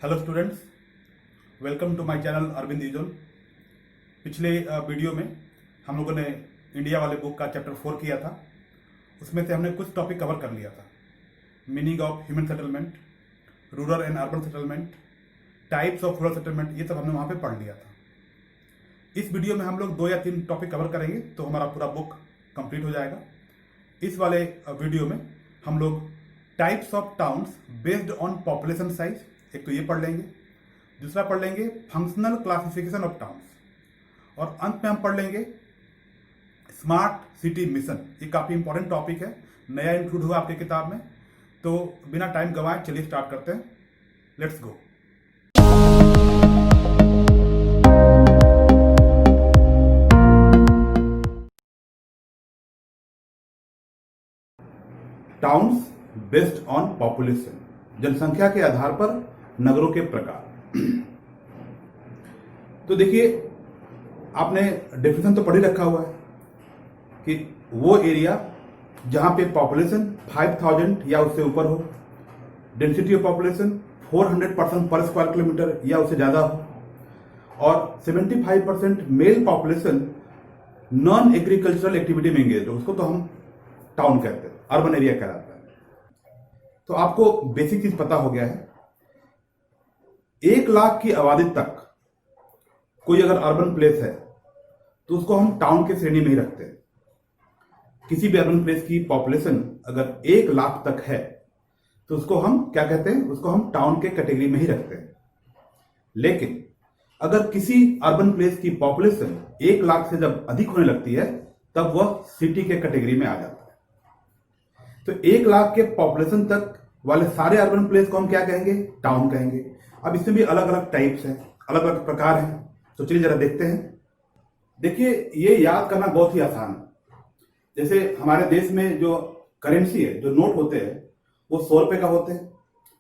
Hello students, welcome to my channel Arvind Izol. पिछले video में हम लोगों ने इंडिया वाले बुक का चैप्टर 4 किया था। उसमें से हमने कुछ टॉपिक कवर कर लिया था। Meaning of human settlement, rural and urban settlement, types of rural settlement, ये सब हमने वहाँ पे पढ़ लिया था। इस वीडियो में हम लोग 2 या 3 टॉपिक कवर करेंगे तो हमारा पूरा बुक कंप्लीट हो जाएगा। इस वाले वीडियो में हम लोग types of towns based on population size, एक तो ये पढ़ लेंगे। दूसरा पढ़ लेंगे फंक्शनल क्लासिफिकेशन ऑफ टाउन्स, और अंत में हम पढ़ लेंगे स्मार्ट सिटी मिशन। ये काफी इंपॉर्टेंट टॉपिक है, नया इंक्लूड हुआ आपके किताब में। तो बिना टाइम गंवाए चलिए स्टार्ट करते हैं। Let's go. Towns based on population, जनसंख्या के आधार पर नगरों के प्रकार। तो देखिए, आपने डेफिनेशन तो पढ़ ही रखा हुआ है कि वो एरिया जहां पे पॉपुलेशन 5000 या उससे ऊपर हो, डेंसिटी ऑफ पॉपुलेशन 400% पर स्क्वायर किलोमीटर या उससे ज्यादा हो, और 75% mail population non agricultural activity में एंगेज हो, उसको तो हम टाउन कहते हैं, अर्बन एरिया कहलाता है। तो आपको बेसिक चीज पता हो गया है। 1 लाख की आबादी तक कोई अगर अर्बन प्लेस है तो उसको हम टाउन के श्रेणी में ही रखते हैं। किसी भी अर्बन प्लेस की पॉपुलेशन अगर 1 लाख तक है तो उसको हम क्या कहते हैं, उसको हम टाउन के कैटेगरी में ही रखते हैं। लेकिन अगर किसी अर्बन प्लेस की पॉपुलेशन 1 लाख से जब अधिक होने लगती है तब वह सिटी के कैटेगरी में आ जाता है। तो 1 लाख के पॉपुलेशन तक वाले सारे अर्बन प्लेस को हम क्या कहेंगे, टाउन कहेंगे। अब इसमें भी अलग अलग टाइप्स हैं, अलग अलग प्रकार हैं। तो चलिए जरा देखते हैं। देखिए, ये याद करना बहुत ही आसान है। जैसे हमारे देश में जो करेंसी है, जो नोट होते हैं, वो 100 रुपए का होते हैं,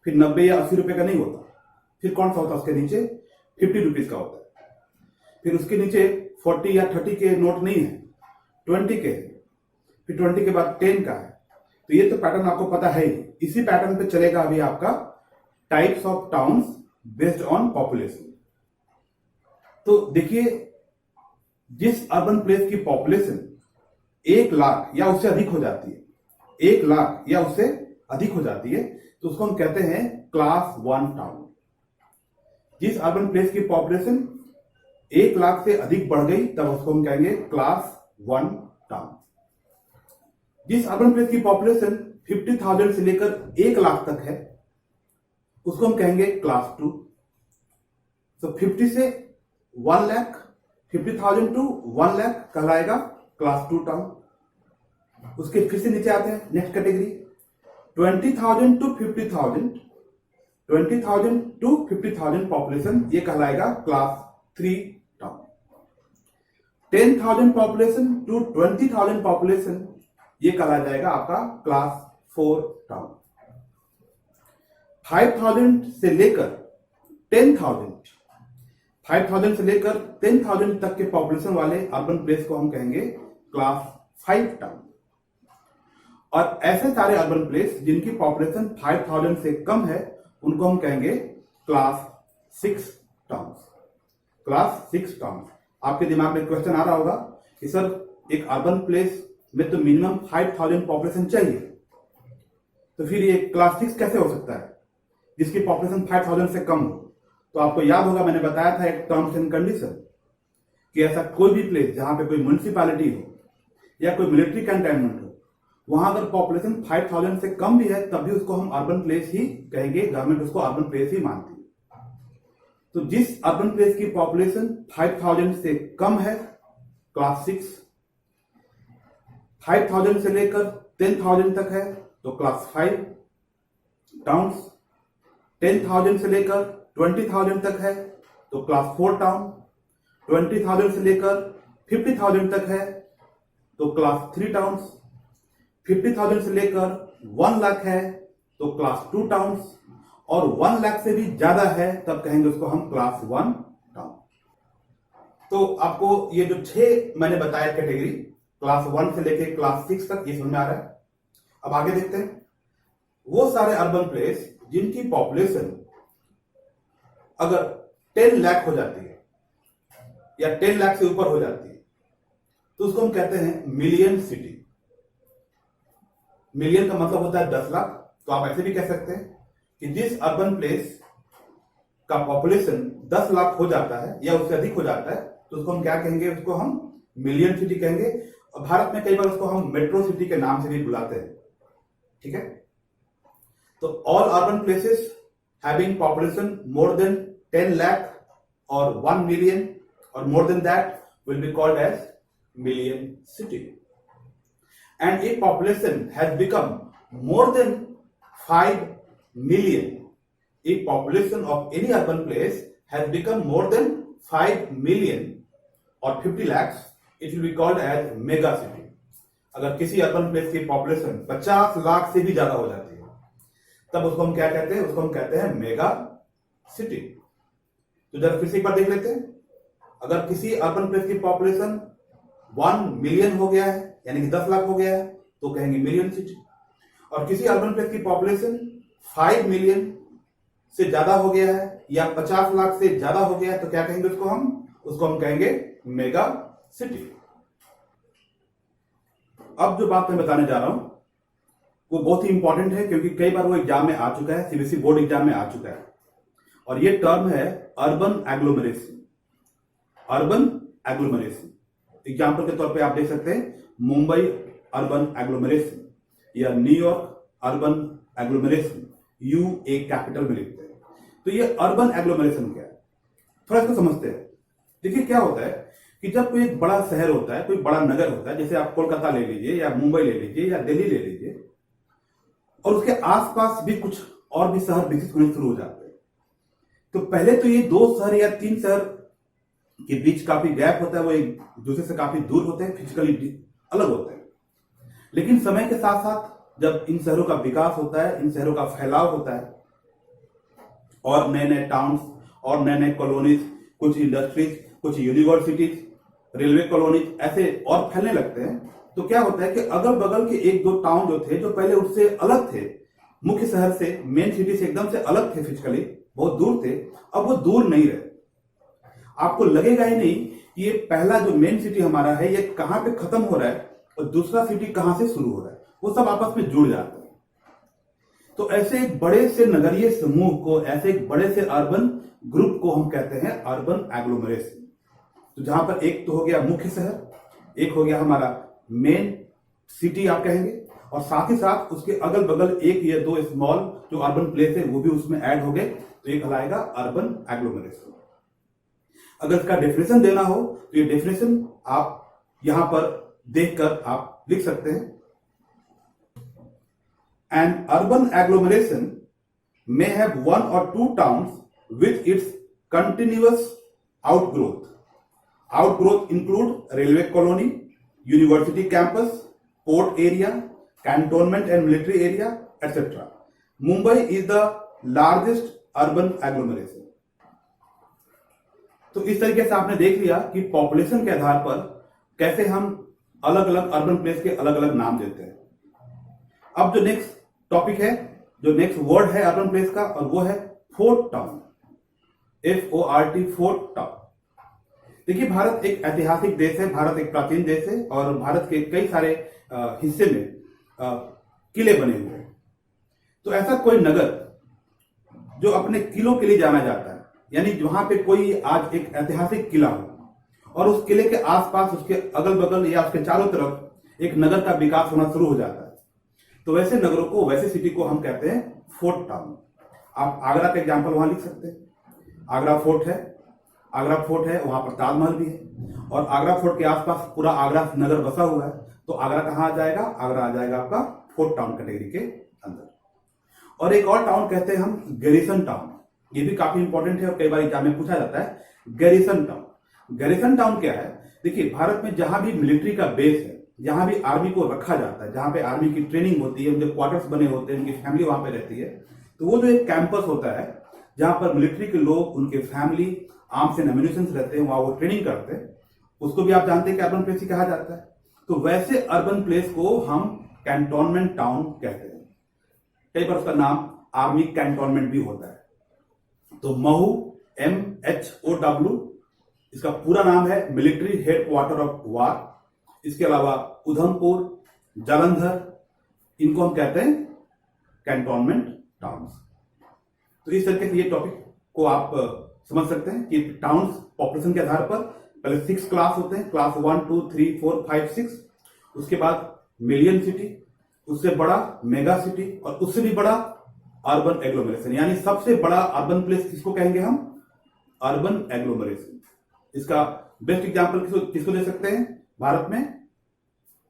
फिर 90 या 80 रुपए का नहीं होता। फिर कौन सा होता है उसके नीचे, 50 रुपीज का होता है। फिर उसके नीचे 40 या 30 के नोट नहीं है, 20 के, फिर 20 के बाद 10 का है। तो ये तो पैटर्न आपको पता है ही। इसी पैटर्न पे चलेगा अभी आपका types of towns based on population. तो देखिए, जिस अर्बन प्लेस की पॉपुलेशन 1 लाख या उससे अधिक हो जाती है, 1 लाख या उससे अधिक हो जाती है, तो उसको हम कहते हैं क्लास 1 टाउन। जिस अर्बन प्लेस की पॉपुलेशन 1 लाख से अधिक बढ़ गई तब उसको हम कहेंगे क्लास 1 टाउन। जिस अर्बन प्लेस की पॉपुलेशन 50,000 से लेकर 1 लाख तक है उसको हम कहेंगे क्लास 2। तो 50 से 1 लाख, 50,000 टू 1 लाख कहलाएगा क्लास 2 टाउन। उसके फिर से नीचे आते हैं next category, 20,000 to 50,000, 20,000 to 50,000 population, ये कहलाएगा class 3 town. 10,000 population to 20,000 population, ये कहला जाएगा आपका क्लास 4 टाउन। 5,000 से लेकर 10,000, 5,000 से लेकर 10,000 तक के पॉपुलेशन वाले अर्बन प्लेस को हम कहेंगे क्लास 5 टाउन। और ऐसे सारे अर्बन प्लेस जिनकी पॉपुलेशन 5,000 से कम है उनको हम कहेंगे क्लास 6 टाउन। Class 6 town. आपके दिमाग में क्वेश्चन आ रहा होगा कि सर, एक अर्बन प्लेस में तो मिनिमम 5,000 पॉपुलेशन चाहिए, तो फिर ये क्लास 6 कैसे हो सकता है जिसकी पॉपुलेशन 5,000 से कम हो? तो आपको याद होगा, मैंने बताया था एक टर्म्स एंड कंडीशन कि ऐसा कोई भी प्लेस जहां पे कोई म्युनिसिपैलिटी हो या कोई मिलिट्री कैंटोनमेंट हो, वहां अगर पॉपुलेशन 5,000 से कम भी है तब भी उसको हम अर्बन प्लेस ही कहेंगे, गवर्नमेंट उसको अर्बन प्लेस ही मानती है। तो जिस अर्बन प्लेस की पॉपुलेशन 5,000 से कम है क्लास 6, 5,000 से लेकर 10,000 तक है तो क्लास 5 टाउन्स, 10,000 से लेकर 20,000 तक है तो क्लास 4 टाउन, 20,000 से लेकर 50,000 तक है तो क्लास 3 टाउन्स, 50,000 से लेकर 1 लाख है तो क्लास 2 टाउन्स, और 1 लाख से भी ज्यादा है तब कहेंगे उसको हम क्लास 1 टाउन। तो आपको ये जो 6 मैंने बताया कैटेगरी, क्लास 1 से लेकर क्लास 6 तक, ये समझ में आ रहा है। अब आगे देखते हैं। वो सारे अर्बन प्लेस जिनकी पॉपुलेशन अगर 10 लाख हो जाती है या 10 लाख से ऊपर हो जाती है तो उसको हम कहते हैं मिलियन सिटी। मिलियन का मतलब होता है 10 लाख। तो आप ऐसे भी कह सकते हैं कि जिस अर्बन प्लेस का पॉपुलेशन 10 लाख हो जाता है या उससे अधिक हो जाता है तो उसको हम क्या कहेंगे, उसको हम मिलियन सिटी कहेंगे। और भारत में कई बार उसको हम मेट्रो सिटी के नाम से भी बुलाते हैं। ठीक है, तो all urban places having population more than 10 lakh or 1 million or more than that will be called as million city. And if population has become more than 5 million, if population of any urban place has become more than 5 million or 50 lakhs, it will be called as mega city. अगर किसी urban place की population 50 lakh से भी ज्यादा हो जाती है तब उसको हम क्या कहते हैं, उसको हम कहते हैं मेगा सिटी। तो जरा फिर से एक बार देख लेते हैं। अगर किसी अर्बन प्लेस की पॉपुलेशन 1 मिलियन हो गया है यानी कि 10 लाख हो गया है तो कहेंगे मिलियन सिटी। और किसी अर्बन प्लेस की पॉपुलेशन 5 मिलियन से ज्यादा हो गया है या 50 लाख से ज्यादा हो गया है तो क्या कहेंगे उसको हम कहेंगे मेगा सिटी। अब जो बात मैं बताने जा रहा हूं वो बहुत ही इंपॉर्टेंट है क्योंकि कई बार वो एग्जाम में आ चुका है, सीबीएसई बोर्ड एग्जाम में आ चुका है। और ये टर्म है urban agglomeration. Urban agglomeration example के तौर पे आप देख सकते हैं मुंबई अर्बन एग्लोमरेशन या New York urban agglomeration, UA capital में लिखते हैं। तो ये अर्बन एग्लोमरेशन क्या है, थोड़ा इसको समझते हैं। देखिए क्या होता है कि जब कोई एक बड़ा शहर होता है, कोई बड़ा नगर होता है, जैसे आप कोलकाता ले लीजिए या मुंबई ले लीजिए या दिल्ली ले लीजिए, और उसके आसपास भी कुछ और भी शहर विकसित होने शुरू हो जाते हैं। तो पहले तो ये 2 शहर या 3 शहर के बीच काफी गैप होता है, वो एक दूसरे से काफी दूर होते हैं, फिजिकली अलग होते हैं। लेकिन समय के साथ साथ जब इन शहरों का विकास होता है, इन शहरों का फैलाव होता है और नए नए टाउन्स और नए नए कॉलोनीज, कुछ इंडस्ट्रीज, कुछ यूनिवर्सिटीज, रेलवे कॉलोनीज ऐसे और फैलने लगते हैं, तो क्या होता है कि अगल बगल के 1-2 टाउन जो थे, जो पहले उससे अलग थे, मुख्य शहर से, मेन सिटी से एकदम से अलग थे, फिजिकली बहुत दूर थे, अब वो दूर नहीं रहे। आपको लगेगा ही नहीं कि ये पहला जो मेन सिटी हमारा है ये कहां पे खत्म हो रहा है और दूसरा सिटी कहां से शुरू हो रहा है, वो सब आपस में जुड़ जाते हैं। तो ऐसे एक बड़े से नगरीय समूह को, ऐसे एक बड़े से अर्बन ग्रुप को हम कहते हैं अर्बन एग्लोमरेशन। तो जहां पर एक तो हो गया मुख्य शहर, एक हो गया हमारा मेन सिटी आप कहेंगे, और साथ ही साथ उसके अगल बगल 1 या 2 स्मॉल जो अर्बन प्लेस है वो भी उसमें ऐड हो गए, तो ये कहलाएगा अर्बन एग्लोमरेशन। अगर इसका डेफिनेशन देना हो तो ये डेफिनेशन आप यहां पर देखकर आप लिख सकते हैं। An urban agglomeration may have 1 or 2 towns with its continuous outgrowth. Outgrowth include railway colony, university campus, port area, cantonment and military area, etc. Mumbai is the largest urban agglomeration. तो इस तरीके से आपने देख लिया कि पॉपुलेशन के आधार पर कैसे हम अलग अलग अर्बन प्लेस के अलग अलग नाम देते हैं। अब जो नेक्स्ट टॉपिक है, जो नेक्स्ट वर्ड है अर्बन प्लेस का, और वो है fort town, FORT, fort town. देखिए भारत एक ऐतिहासिक देश है, भारत एक प्राचीन देश है और भारत के कई सारे हिस्से में किले बने हुए हैं। तो ऐसा कोई नगर जो अपने किलों के लिए जाना जाता है, यानी जहां पे कोई आज एक ऐतिहासिक किला हो और उस किले के आसपास, उसके अगल बगल या उसके चारों तरफ एक नगर का विकास होना शुरू हो जाता है, तो वैसे नगरों को, वैसे सिटी को हम कहते हैं फोर्ट टाउन। आप आगरा का एग्जांपल वहां लिख सकते हैं। आगरा फोर्ट है, आगरा फोर्ट है, वहां पर ताजमहल भी है और आगरा फोर्ट के आसपास पूरा आगरा नगर बसा हुआ है, तो आगरा कहां आ जाएगा, आगरा आ जाएगा आपका फोर्ट टाउन कैटेगरी के अंदर। और एक और टाउन कहते हैं हम गैरिसन टाउन, ये भी काफी इंपॉर्टेंट है और कई बार एग्जाम में पूछा जाता है गैरिसन टाउन। गैरिसन टाउन क्या है, देखिए भारत में जहां भी मिलिट्री का बेस है, जहां भी आर्मी को रखा जाता है, जहां पे आर्मी की ट्रेनिंग होती है, उनके क्वार्टर्स बने होते हैं, उनकी फैमिली वहां पे रहती है, तो वो जो एक कैंपस होता है जहां पर मिलिट्री के लोग, उनके फैमिली, आर्म्स एंड एम्युनिशन रहते हैं, वहां वो ट्रेनिंग करते हैं, उसको भी आप जानते हैं कि अर्बन प्लेस ही कहा जाता है। तो वैसे अर्बन प्लेस को हम कैंटोनमेंट टाउन कहते हैं। कई बार उसका नाम आर्मी कैंटोनमेंट भी होता है। तो महू MHOW, इसका पूरा नाम है मिलिट्री हेडक्वार्टर ऑफ वार। इसके अलावा उधमपुर, जालंधर, इनको हम कहते हैं कैंटोनमेंट टाउन्स। तो इस तरीके से ये टॉपिक को आप समझ सकते हैं कि टाउन्स पॉपुलेशन के आधार पर पहले 6 क्लास होते हैं, क्लास 1, 2, 3, 4, 5, 6। उसके बाद मिलियन सिटी, उससे बड़ा मेगा सिटी, और उससे भी बड़ा अर्बन एग्लोमरेशन। यानी सबसे बड़ा अर्बन प्लेस किसको कहेंगे हम? Urban agglomeration. इसका बेस्ट एग्जांपल किसको दे सकते हैं भारत में?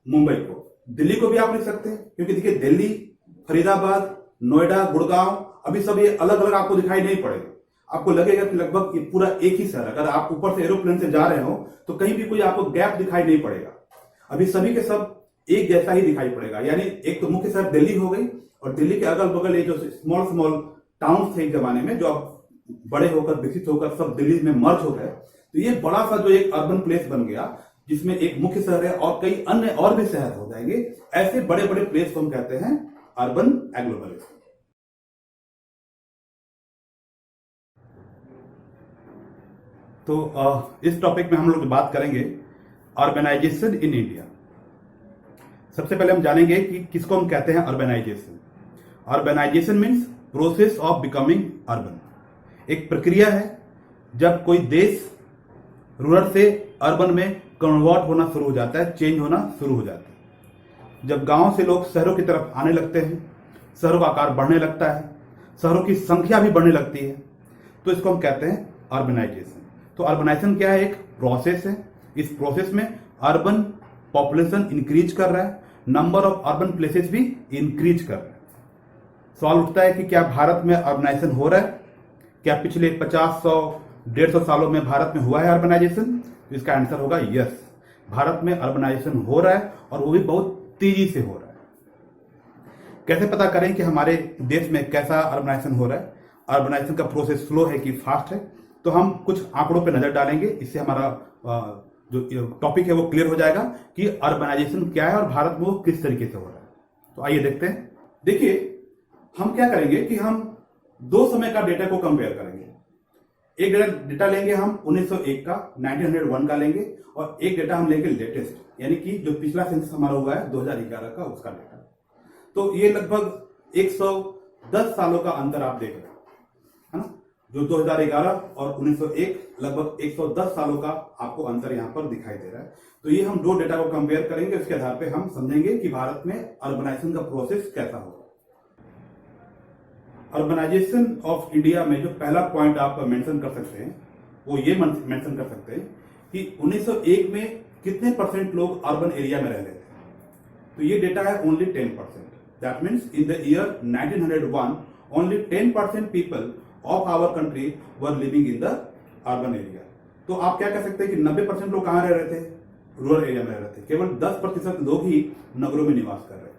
मुंबई को। दिल्ली को भी आप लिख सकते हैं, क्योंकि देखिए दिल्ली, फरीदाबाद, नोएडा, गुड़गांव, अभी सब ये अलग अलग आपको दिखाई नहीं पड़ेगा। आपको लगेगा कि लगभग ये पूरा एक ही शहर। अगर आप ऊपर से एरोप्लेन से जा रहे हो तो कहीं भी कोई आपको गैप दिखाई नहीं पड़ेगा। अभी सभी के सब एक जैसा ही दिखाई पड़ेगा। यानी एक तो मुख्य शहर दिल्ली हो गई, और दिल्ली के अगल बगल ये जो स्मॉल स्मॉल टाउन थे एक जमाने में, जो अब बड़े होकर विकसित होकर सब दिल्ली में मर्ज हो गए। तो ये बड़ा सा जो एक अर्बन प्लेस बन गया, जिसमें एक मुख्य शहर है और कई अन्य और भी शहर हो जाएंगे। ऐसे बड़े बड़े प्लेस को हम कहते हैं अर्बन एग्लोमरेशन। तो इस टॉपिक में हम लोग बात करेंगे अर्बनाइजेशन इन इंडिया। सबसे पहले हम जानेंगे कि किसको हम कहते हैं urbanisation. Urbanisation means process of becoming urban. एक प्रक्रिया है जब कोई देश रूरल से अर्बन में कन्वर्ट होना शुरू हो जाता है, चेंज होना शुरू हो जाता है। जब गांव से लोग शहरों की तरफ आने लगते हैं, शहरों का आकार बढ़ने लगता है, शहरों की संख्या भी बढ़ने लगती है, तो इसको हम कहते हैं अर्बनाइजेशन। तो अर्बनाइजेशन क्या है? एक प्रोसेस है। इस प्रोसेस में अर्बन पॉपुलेशन इंक्रीज कर रहा है, नंबर ऑफ अर्बन प्लेसेस भी इंक्रीज कर रहा है। सवाल उठता है कि क्या भारत में अर्बनाइजेशन हो रहा है? क्या पिछले 50, 100, 150 सालों में भारत में हुआ है अर्बनाइजेशन? तो इसका आंसर होगा यस। भारत में अर्बनाइजेशन हो रहा है, और वो भी बहुत तेजी से हो रहा है। कैसे पता करें कि हमारे देश में कैसा अर्बनाइजेशन हो रहा है? अर्बनाइजेशन का प्रोसेस स्लो है कि फास्ट है? तो हम कुछ आंकड़ों पर नजर डालेंगे। इससे हमारा जो टॉपिक है वो क्लियर हो जाएगा कि अर्बनाइजेशन क्या है और भारत में वो किस तरीके से हो रहा है। तो आइए देखते हैं। देखिए, हम क्या करेंगे कि हम दो समय का डेटा को कंपेयर करेंगे। एक डेटा लेंगे हम 1901 का, 1901 का लेंगे, और एक डेटा हम लेंगे लेटेस्ट, यानी कि जो पिछला सेंसस हमारा हुआ है 2011 का, उसका डेटा। तो ये लगभग 110 सालों का अंतर आप देख रहे हैं, है ना? जो 2011 और 1901, लगभग 110 सालों का आपको अंतर यहां पर दिखाई दे रहा है। तो ये हम दो डेटा को कंपेयर करेंगे, उसके आधार पे हम समझेंगे कि भारत में अर्बनाइजेशन का प्रोसेस कैसा होगा। अर्बनाइजेशन ऑफ इंडिया में जो पहला पॉइंट आप मेंशन कर सकते हैं, वो ये मेंशन कर सकते हैं कि 1901 में कितने % लोग अर्बन एरिया में रह रहे थे। तो ये डेटा है only 10%। That means in the year 1901 only 10% people of our country were living in the urban area. तो आप क्या कह सकते हैं कि 90% लोग कहां रह रहे थे? रूरल एरिया में रह रहे थे। केवल 10% लोग ही नगरों में निवास कर रहे थे।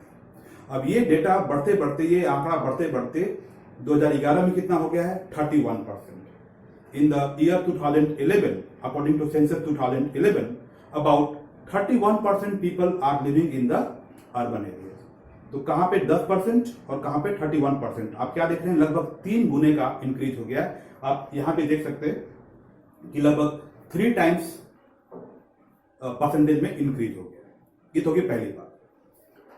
अब ये डेटा बढ़ते बढ़ते, ये आंकड़ा बढ़ते बढ़ते 2011 में कितना हो गया है? 31%। In the year 2011, according to census 2011, about 31% people are living in the urban area. तो कहां पे 10% और कहां पे 31%? आप क्या देख रहे हैं? लगभग 3 गुने का इंक्रीज हो गया है। आप यहां पे देख सकते हैं कि लगभग 3 टाइम्स परसेंटेज में इंक्रीज हो गया है। ये तो होगी पहली बात।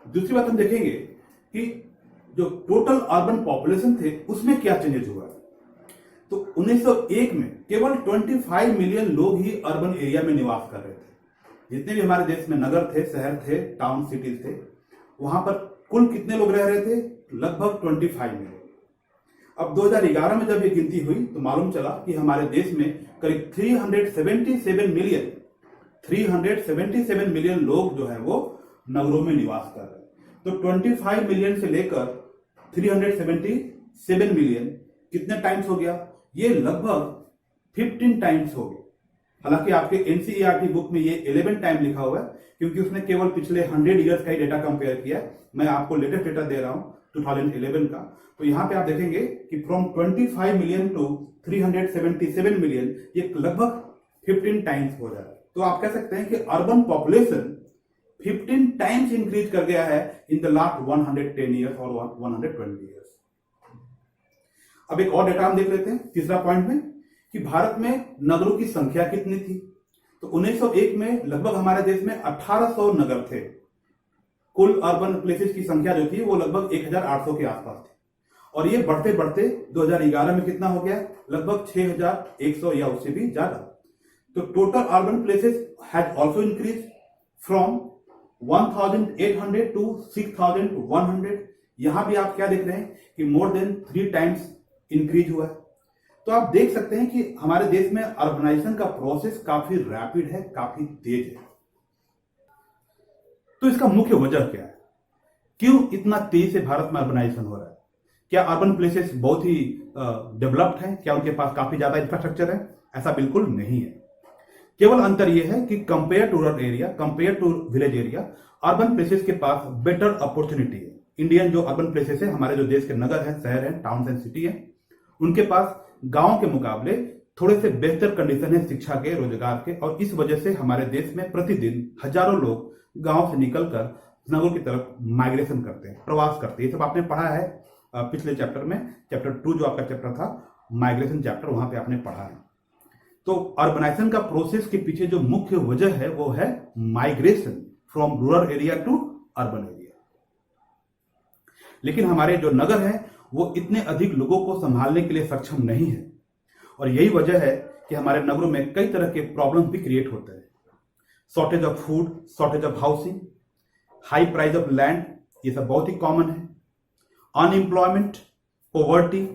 दूसरी बात हम देखेंगे कि जो टोटल अर्बन पॉपुलेशन थे उसमें क्या चेंजेस हुआ है। तो 1901 में केवल 25 मिलियन लोग ही अर्बन एरिया में निवास कर रहे थे। जितने भी हमारे देश में नगर थे, शहर थे, टाउन सिटीज थे, वहां पर कुल कितने लोग रह रहे थे? लगभग 25 मिलियन। अब 2011 में जब ये गिनती हुई तो मालूम चला कि हमारे देश में करीब 377 मिलियन लोग जो है वो नगरों में निवास कर रहे हैं। तो 25 मिलियन से लेकर 377 मिलियन कितने टाइम्स हो गया? ये लगभग 15 टाइम्स हो गया। हालांकि आपके एनसीईआरटी बुक में ये 11 टाइम लिखा हुआ है, क्योंकि उसने केवल पिछले 100 ईयर्स का ही डेटा कंपेयर किया। मैं आपको लेटेस्ट डेटा दे रहा हूं 2011 का। तो यहां पे आप देखेंगे कि फ्रॉम 25 मिलियन टू 377 मिलियन, ये लगभग 15 टाइम्स हो जा रहा है। तो आप कह सकते हैं कि अर्बन पॉपुलेशन 15 टाइम्स इंक्रीज कर गया है इन द लास्ट 110 ईयर्स और 120 ईयर्स। अब एक और डेटा हम देख लेते हैं तीसरा पॉइंट में कि भारत में नगरों की संख्या कितनी थी। तो 1901 में लगभग हमारे देश में 1800 नगर थे। कुल अर्बन प्लेसेस की संख्या जो थी वो लगभग 1800 के आसपास थी, और ये बढ़ते बढ़ते 2011 में कितना हो गया, लगभग 6100 या उससे भी ज्यादा। तो total urban places has also increase from 1800 to 6100। यहां भी आप क्या देख रहे हैं कि मोर देन 3 टाइम्स इंक्रीज हुआ है। तो आप देख सकते हैं कि हमारे देश में अर्बनाइजेशन का प्रोसेस काफी रैपिड है, काफी तेज है। तो इसका मुख्य वजह क्या है, क्यों इतना तेज से भारत में अर्बनाइजेशन हो रहा है? क्या अर्बन प्लेसेस बहुत ही डेवलप्ड हैं? क्या उनके पास काफी ज्यादा इंफ्रास्ट्रक्चर है? ऐसा बिल्कुल नहीं है। केवल अंतर यह है कि compare to rural area, compare to village area, urban places के पास बेटर अपॉर्चुनिटी है। इंडियन जो अर्बन प्लेसेस है, हमारे जो देश के नगर हैं, शहर हैं, टाउन एंड सिटी है, उनके पास गांव के मुकाबले थोड़े से बेहतर कंडीशन है शिक्षा के, रोजगार के, और इस वजह से हमारे देश में प्रतिदिन हजारों लोग गांव से निकलकर नगरों की तरफ माइग्रेशन करते हैं, प्रवास करते हैं। ये सब आपने पढ़ा है पिछले चैप्टर में, चैप्टर 2 जो आपका चैप्टर था माइग्रेशन चैप्टर, वहां पे आपने पढ़ा है। तो अर्बनाइजेशन का प्रोसेस के पीछे जो मुख्य वजह है वो है migration from rural area to urban area. लेकिन हमारे जो नगर हैं वो इतने अधिक लोगों को संभालने के लिए सक्षम नहीं है, और यही वजह है कि हमारे नगरों में कई तरह के प्रॉब्लम भी क्रिएट होते हैं। Shortage of food, shortage of housing, high price of land, ये सब बहुत ही कॉमन है। अनएम्प्लॉयमेंट, पॉवर्टी,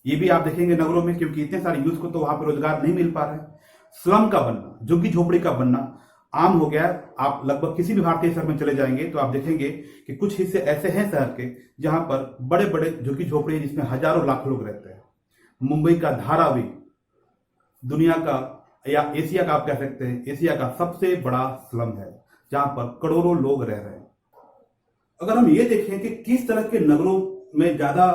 ये भी आप देखेंगे नगरों में, क्योंकि इतने सारे यूथ को तो वहां पर रोजगार नहीं मिल पा रहा है। स्लम का बनना, झुग्गी झोपड़ी का बनना आम हो गया है। आप लगभग किसी भी भारतीय शहर में चले जाएंगे तो आप देखेंगे कि कुछ हिस्से ऐसे हैं शहर के जहां पर बड़े बड़े झुग्गी झोपड़ी जिसमें हजारों लाख लोग रहते हैं। मुंबई का धारावी दुनिया का या एशिया का, आप कह सकते हैं एशिया का सबसे बड़ा स्लम है, जहां पर करोड़ों लोग रह रहे हैं। अगर हम ये देखें कि किस तरह के नगरों में ज्यादा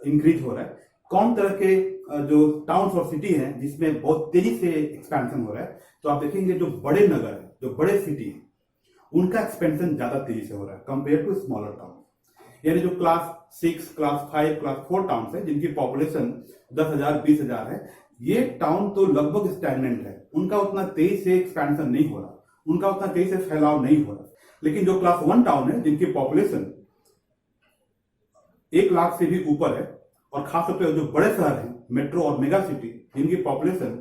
इंक्रीज हो रहा है, कौन तरह के जो टाउन्स और सिटी हैं जिसमें बहुत तेजी से एक्सपेंशन हो रहा है, तो आप देखेंगे जो बड़े नगर हैं, जो बड़े सिटी हैं, उनका एक्सपेंशन ज्यादा तेजी से हो रहा है कंपेयर टू स्मॉलर टाउन। यानी जो क्लास 6, क्लास 5, क्लास 4 टाउन है जिनकी पॉपुलेशन 10,000, 20,000 है, ये टाउन तो लगभग स्टैग्नेंट है, उनका उतना तेजी से एक्सपेंशन नहीं हो रहा, उनका उतना तेजी से फैलाव नहीं हो रहा। लेकिन जो क्लास 1 टाउन है जिनकी पॉपुलेशन 1 लाख से भी ऊपर है, और खासतौर पर जो बड़े शहर हैं, मेट्रो और मेगा सिटी, जिनकी पॉपुलेशन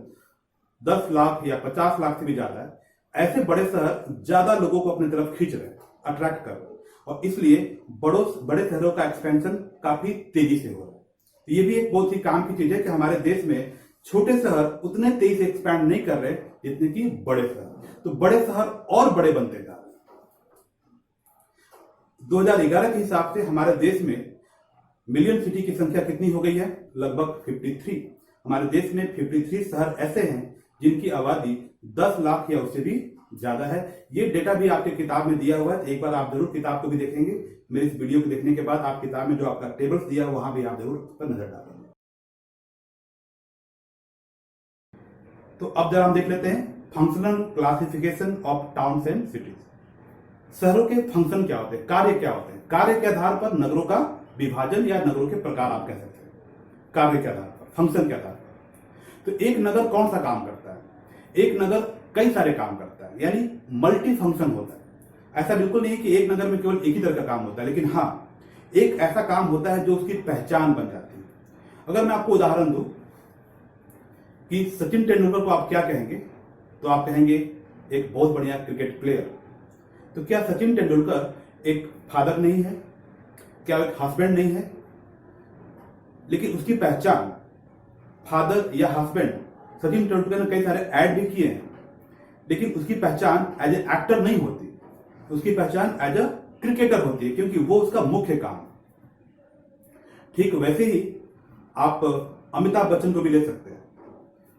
10 लाख या 50 लाख से भी ज्यादा है, ऐसे बड़े शहर ज्यादा लोगों को अपनी तरफ खींच रहे हैं, अट्रैक्ट कर रहे हैं, और इसलिए बड़े शहरों का एक्सपेंशन काफी तेजी से हो रहा है। तो ये भी एक बहुत ही काम की चीज है कि हमारे देश में छोटे शहर उतने तेजी से एक्सपैंड नहीं कर रहे जितने कि बड़े शहर। तो बड़े शहर और बड़े बनते जा रहे हैं। 2011 के हिसाब से हमारे देश में मिलियन सिटी की संख्या कितनी हो गई है, लगभग 53। हमारे देश में 53 शहर ऐसे हैं जिनकी आबादी 10 लाख या उससे भी ज्यादा है। ये डेटा भी आपके किताब में दिया हुआ है, एक बार आप जरूर किताब को भी देखेंगे। मेरे इस वीडियो को देखने के बाद आप किताब में जो आपका टेबल्स दिया है वहां भी आप जरूर उस पर नजर डालेंगे। तो अब जरा हम देख लेते हैं functional classification of towns and cities. शहरों के फंक्शन क्या होते हैं, कार्य क्या होते हैं, कार्य के आधार पर नगरों का विभाजन या नगरों के प्रकार आप कह सकते हैं। कार्य के आधार पर, फंक्शन के आधार पर। तो एक नगर कौन सा काम करता है? एक नगर कई सारे काम करता है, यानी मल्टी फंक्शन होता है। ऐसा बिल्कुल नहीं कि एक नगर में केवल एक ही तरह का काम होता है, लेकिन हाँ, एक ऐसा काम होता है जो उसकी पहचान बन जाती है। अगर मैं आपको उदाहरण दूं कि सचिन तेंदुलकर को आप क्या कहेंगे, तो आप कहेंगे एक बहुत बढ़िया क्रिकेट प्लेयर। तो क्या सचिन तेंदुलकर एक फादर नहीं है? क्या एक हस्बैंड नहीं है? लेकिन उसकी पहचान फादर या हस्बैंड, सचिन तेंदुलकर ने कई सारे ऐड भी किए हैं, लेकिन उसकी पहचान एज ए एक्टर नहीं होती, उसकी पहचान एज अ क्रिकेटर होती है, क्योंकि वो उसका मुख्य काम है। ठीक वैसे ही आप अमिताभ बच्चन को भी ले सकते हैं।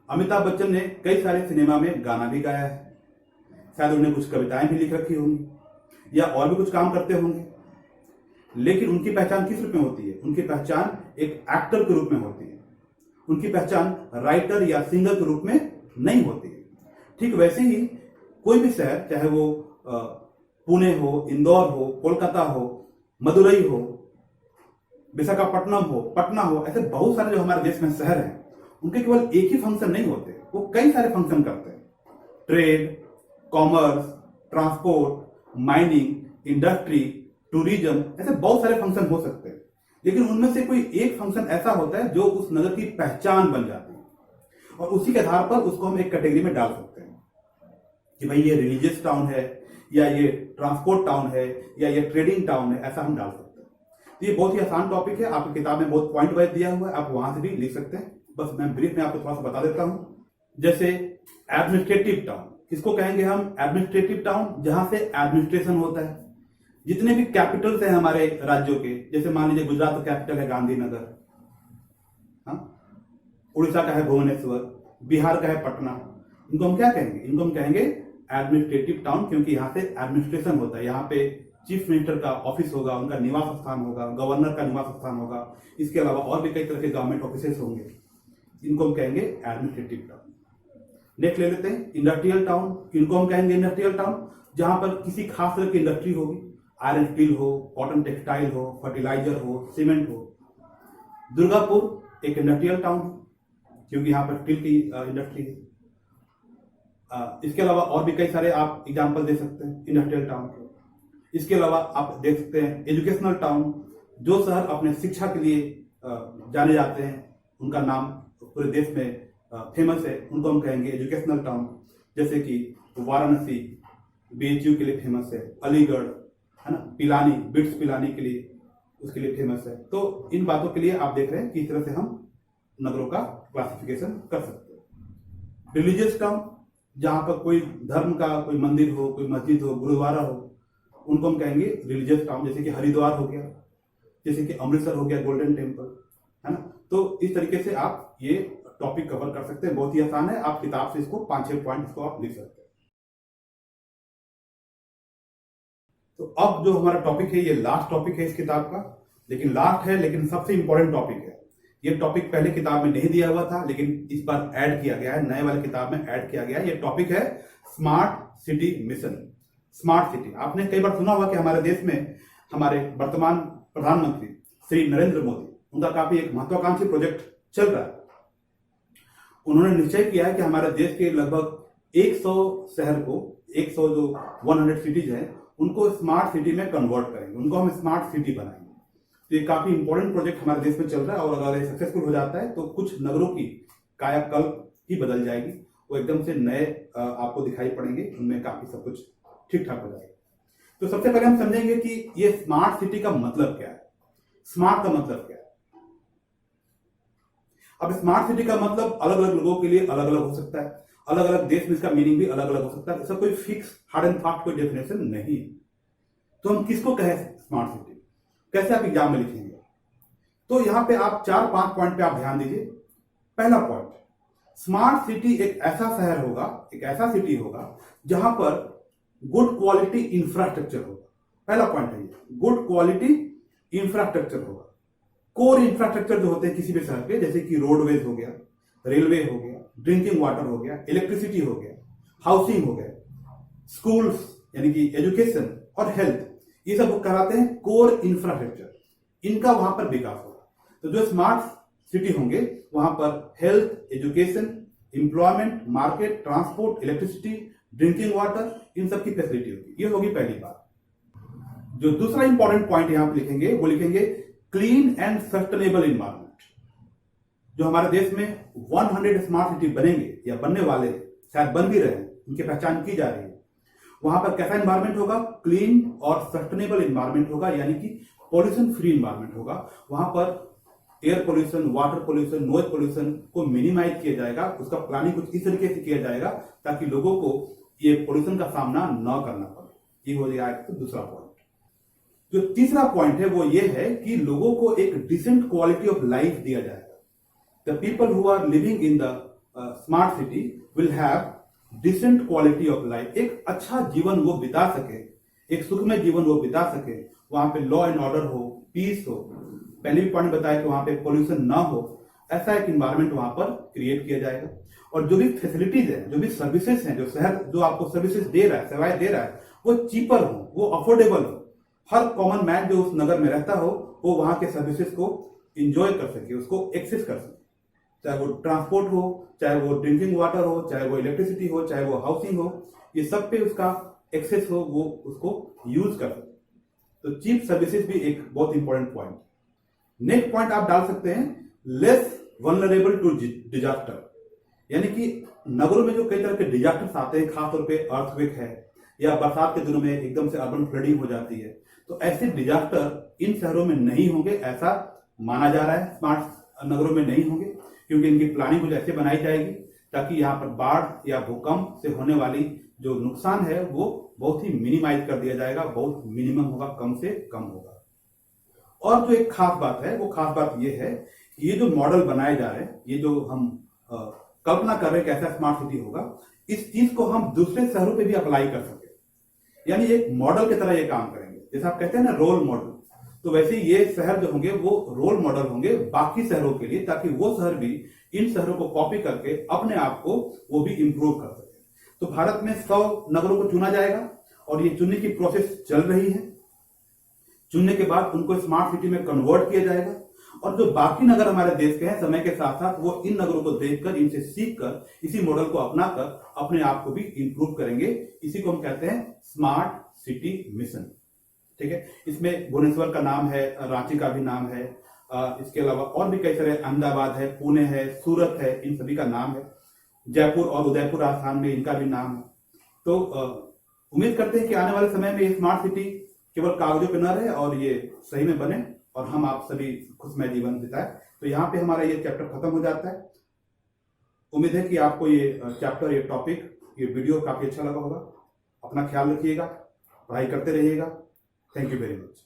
अमिताभ बच्चन ने कई सारे सिनेमा में गाना भी गाया है, शायद उन्होंने कुछ कविताएं भी लिख रखी होंगी या और भी कुछ काम करते होंगे, लेकिन उनकी पहचान किस रूप में होती है? उनकी पहचान एक एक्टर के रूप में होती है, उनकी पहचान राइटर या सिंगर के रूप में नहीं होती है। ठीक वैसे ही कोई भी शहर, चाहे वो पुणे हो, इंदौर हो, कोलकाता हो, मदुरई हो, विशाखापट्टनम हो, पटना हो, ऐसे बहुत सारे जो हमारे देश में शहर हैं, उनके केवल एक ही फंक्शन नहीं होते, वो कई सारे फंक्शन करते हैं। Trade, commerce, transport, mining, industry, tourism, ऐसे बहुत सारे फंक्शन हो सकते हैं, लेकिन उनमें से कोई एक फंक्शन ऐसा होता है जो उस नगर की पहचान बन जाती है और उसी के आधार पर उसको हम एक कैटेगरी में डाल सकते हैं कि भाई ये रिलीजियस टाउन है, या ये ट्रांसपोर्ट टाउन है, या ये ट्रेडिंग टाउन है, ऐसा हम डाल सकते हैं। तो ये बहुत ही आसान टॉपिक है, आपकी किताब में बहुत पॉइंट वाइज दिया हुआ है, आप वहां से भी लिख सकते हैं। बस मैं ब्रीफ में आपको थोड़ा सा बता देता हूं। जैसे एडमिनिस्ट्रेटिव टाउन, किसको कहेंगे हम? एडमिनिस्ट्रेटिव टाउन, जहां से एडमिनिस्ट्रेशन होता है। जितने भी कैपिटल्स हैं हमारे राज्यों के, जैसे मान लीजिए गुजरात का कैपिटल है गांधीनगर, हाँ, उड़ीसा का है भुवनेश्वर, बिहार का है पटना, इनको हम क्या कहेंगे? इनको हम कहेंगे एडमिनिस्ट्रेटिव टाउन, क्योंकि यहाँ से एडमिनिस्ट्रेशन होता है। यहाँ पे चीफ मिनिस्टर का ऑफिस होगा, उनका निवास स्थान होगा, गवर्नर का निवास स्थान होगा, इसके अलावा और भी कई तरह के गवर्नमेंट ऑफिसेस होंगे, इनको हम कहेंगे एडमिनिस्ट्रेटिव टाउन। नेक्स्ट ले लेते हैं इंडस्ट्रियल टाउन। इनको हम कहेंगे इंडस्ट्रियल टाउन, जहां पर किसी खास तरह की इंडस्ट्री होगी, आयरन स्टील हो, कॉटन टेक्सटाइल हो, फर्टिलाइजर हो, सीमेंट हो। दुर्गापुर एक इंडस्ट्रियल टाउन है, क्योंकि यहाँ पर स्टील की इंडस्ट्री है। इसके अलावा और भी कई सारे आप एग्जाम्पल दे सकते हैं इंडस्ट्रियल टाउन के। इसके अलावा आप देख सकते हैं एजुकेशनल टाउन, जो शहर अपने शिक्षा के लिए जाने जाते हैं, उनका नाम पूरे देश में फेमस है, उनको हम कहेंगे एजुकेशनल टाउन। जैसे कि वाराणसी बीएचयू के लिए फेमस है, अलीगढ़ है ना, पिलानी, बिट्स पिलानी के लिए, उसके लिए फेमस है। तो इन बातों के लिए आप देख रहे हैं किस तरह से हम नगरों का क्लासिफिकेशन कर सकते हैं। रिलीजियस टाउन, जहां पर कोई धर्म का कोई मंदिर हो, कोई मस्जिद हो, गुरुद्वारा हो, उनको हम कहेंगे रिलीजियस टाउन। जैसे कि हरिद्वार हो गया, जैसे कि अमृतसर हो गया, गोल्डन टेम्पल, है ना। तो इस तरीके से आप ये टॉपिक कवर कर सकते हैं, बहुत ही आसान है। आप किताब से इसको 5-6 पॉइंट इसको आप लिख सकते हैं। तो अब जो हमारा टॉपिक है, ये लास्ट टॉपिक है इस किताब का, लेकिन लास्ट है, लेकिन सबसे इंपॉर्टेंट टॉपिक है। ये टॉपिक पहले किताब में नहीं दिया हुआ था, लेकिन इस बार ऐड किया गया है, नए वाले किताब में ऐड किया गया है। ये टॉपिक है smart city mission. Smart city, आपने कई बार सुना होगा कि हमारे देश में हमारे वर्तमान प्रधानमंत्री श्री नरेंद्र मोदी, उनका काफी एक महत्वाकांक्षी प्रोजेक्ट चल रहा है। उन्होंने निश्चय किया है कि हमारे देश के लगभग 100 शहर को, 100 जो 100 सिटीज हैं, उनको स्मार्ट सिटी में कन्वर्ट करेंगे, उनको हम स्मार्ट सिटी बनाएंगे। तो ये काफी इंपॉर्टेंट प्रोजेक्ट हमारे देश में चल रहा है, और अगर ये सक्सेसफुल हो जाता है तो कुछ नगरों की कायाकल्प ही बदल जाएगी, वो एकदम से नए आपको दिखाई पड़ेंगे, उनमें काफी सब कुछ ठीक ठाक हो जाएगा। तो सबसे पहले हम समझेंगे कि ये स्मार्ट सिटी का मतलब क्या है। स्मार्ट का मतलब क्या है? अब स्मार्ट सिटी का मतलब अलग अलग लोगों के लिए अलग अलग हो सकता है, अलग अलग देश में इसका मीनिंग भी अलग अलग हो सकता है। इसका कोई फिक्स हार्ड एंड फास्ट कोई डेफिनेशन नहीं है। तो हम किसको कहें स्मार्ट सिटी, कैसे आप एग्जाम में लिखेंगे? तो यहां पे आप 4-5 पॉइंट पे आप ध्यान दीजिए। पहला पॉइंट, स्मार्ट सिटी एक ऐसा शहर होगा, एक ऐसा सिटी होगा जहां पर गुड क्वालिटी इंफ्रास्ट्रक्चर होगा। पहला पॉइंट है ये, गुड क्वालिटी इंफ्रास्ट्रक्चर होगा। कोर इंफ्रास्ट्रक्चर जो होते हैं किसी भी शहर के, जैसे कि रोडवेज हो गया, रेलवे हो गया, ड्रिंकिंग वाटर हो गया, इलेक्ट्रिसिटी हो गया, हाउसिंग हो गया, स्कूल्स यानी कि एजुकेशन और हेल्थ, ये सब कहलाते हैं कोर इंफ्रास्ट्रक्चर। इनका वहां पर विकास होगा। तो जो स्मार्ट सिटी होंगे वहां पर health, education, employment, market, transport, electricity, drinking water, इन सब की फैसिलिटी होगी। ये होगी पहली बात। जो दूसरा इंपॉर्टेंट पॉइंट यहां पर लिखेंगे वो लिखेंगे क्लीन एंड सस्टेनेबल इन्वायरमेंट। जो हमारे देश में 100 स्मार्ट सिटी बनेंगे या बनने वाले, शायद बन भी रहे हैं, उनकी पहचान की जा रही है, वहां पर कैसा इन्वायरमेंट होगा? क्लीन और सस्टेनेबल इन्वायरमेंट होगा, यानी कि पॉल्यूशन फ्री इन्वायरमेंट होगा। वहां पर air pollution, water pollution, noise pollution को मिनिमाइज किया जाएगा। उसका प्लानिंग कुछ इस तरीके से किया जाएगा ताकि लोगों को ये पोल्यूशन का सामना न करना पड़े। ये हो जाएगा तो दूसरा पॉइंट। जो तीसरा पॉइंट है वो ये है कि लोगों को एक डिसेंट क्वालिटी ऑफ लाइफ दिया जाएगा। The people who are living in the smart city will have decent quality of life. एक अच्छा जीवन वो बिता सके, एक सुखमय जीवन वो बिता सके। वहां पे लॉ एंड ऑर्डर हो, पीस हो, पहले भी पॉइंट बताया कि वहां पे पोल्यूशन ना हो, ऐसा एक इन्वायरमेंट वहां पर क्रिएट किया जाएगा। और जो भी फैसिलिटीज है, जो भी सर्विसेज हैं, जो शहर जो आपको सर्विसेज दे रहा है, सेवाएं दे रहा है, वो चीपर हो, वो अफोर्डेबल हो। हर कॉमन मैन जो उस नगर में रहता हो वो वहां के सर्विसेज को इंजॉय कर सके, उसको एक्सेस कर सके। चाहे वो ट्रांसपोर्ट हो, चाहे वो ड्रिंकिंग वाटर हो, चाहे वो इलेक्ट्रिसिटी हो, चाहे वो हाउसिंग हो, ये सब पे उसका एक्सेस हो, वो उसको यूज कर सके। तो चीप सर्विसेज भी एक बहुत इंपॉर्टेंट पॉइंट। नेक्स्ट पॉइंट आप डाल सकते हैं लेस वनरेबल टू डिजास्टर, यानी कि नगरों में जो कई तरह के डिजास्टर्स आते हैं, खासतौर पे अर्थक्वेक है या बरसात के दिनों में एकदम से अर्बन फ्लडिंग हो जाती है, तो ऐसे डिजास्टर इन शहरों में नहीं होंगे, ऐसा माना जा रहा है। स्मार्ट नगरों में नहीं होंगे क्योंकि इनकी प्लानिंग कुछ ऐसे बनाई जाएगी ताकि यहाँ पर बाढ़ या भूकंप से होने वाली जो नुकसान है वो बहुत ही मिनिमाइज कर दिया जाएगा, बहुत मिनिमम होगा, कम से कम होगा। और जो एक खास बात है, वो खास बात ये है कि ये जो मॉडल बनाए जा रहे हैं, ये जो हम कल्पना कर रहे हैं कैसा स्मार्ट सिटी होगा, इस चीज को हम दूसरे शहरों पे भी अप्लाई कर सके, यानी एक मॉडल की तरह ये काम करेंगे। जैसे आप कहते हैं ना रोल मॉडल, तो वैसे ये शहर जो होंगे वो रोल मॉडल होंगे बाकी शहरों के लिए, ताकि वो शहर भी इन शहरों को कॉपी करके अपने आप को वो भी इंप्रूव कर सके। तो भारत में 100 नगरों को चुना जाएगा और ये चुनने की प्रोसेस चल रही है। चुनने के बाद उनको स्मार्ट सिटी में कन्वर्ट किया जाएगा और जो बाकी नगर हमारे देश के हैं, समय के साथ साथ वो इन नगरों को देखकर, इनसे सीखकर, इसी मॉडल को अपनाकर अपने आप को भी इंप्रूव करेंगे। इसी को हम कहते हैं स्मार्ट सिटी मिशन। ठीक है, इसमें भुवनेश्वर का नाम है, रांची का भी नाम है, इसके अलावा और भी कई सारे, अहमदाबाद है, पुणे है, सूरत है, इन सभी का नाम है। जयपुर और उदयपुर राजस्थान में इनका भी नाम है। तो उम्मीद करते हैं कि आने वाले समय में ये स्मार्ट सिटी केवल कागजों पे न रहे और ये सही में बने और हम आप सभी खुशमय जीवन बिताए। तो यहाँ पे हमारा ये चैप्टर खत्म हो जाता है। उम्मीद है कि आपको ये चैप्टर, ये टॉपिक, ये वीडियो काफी अच्छा लगा होगा। अपना ख्याल रखिएगा, पढ़ाई करते रहिएगा। Thank you very much.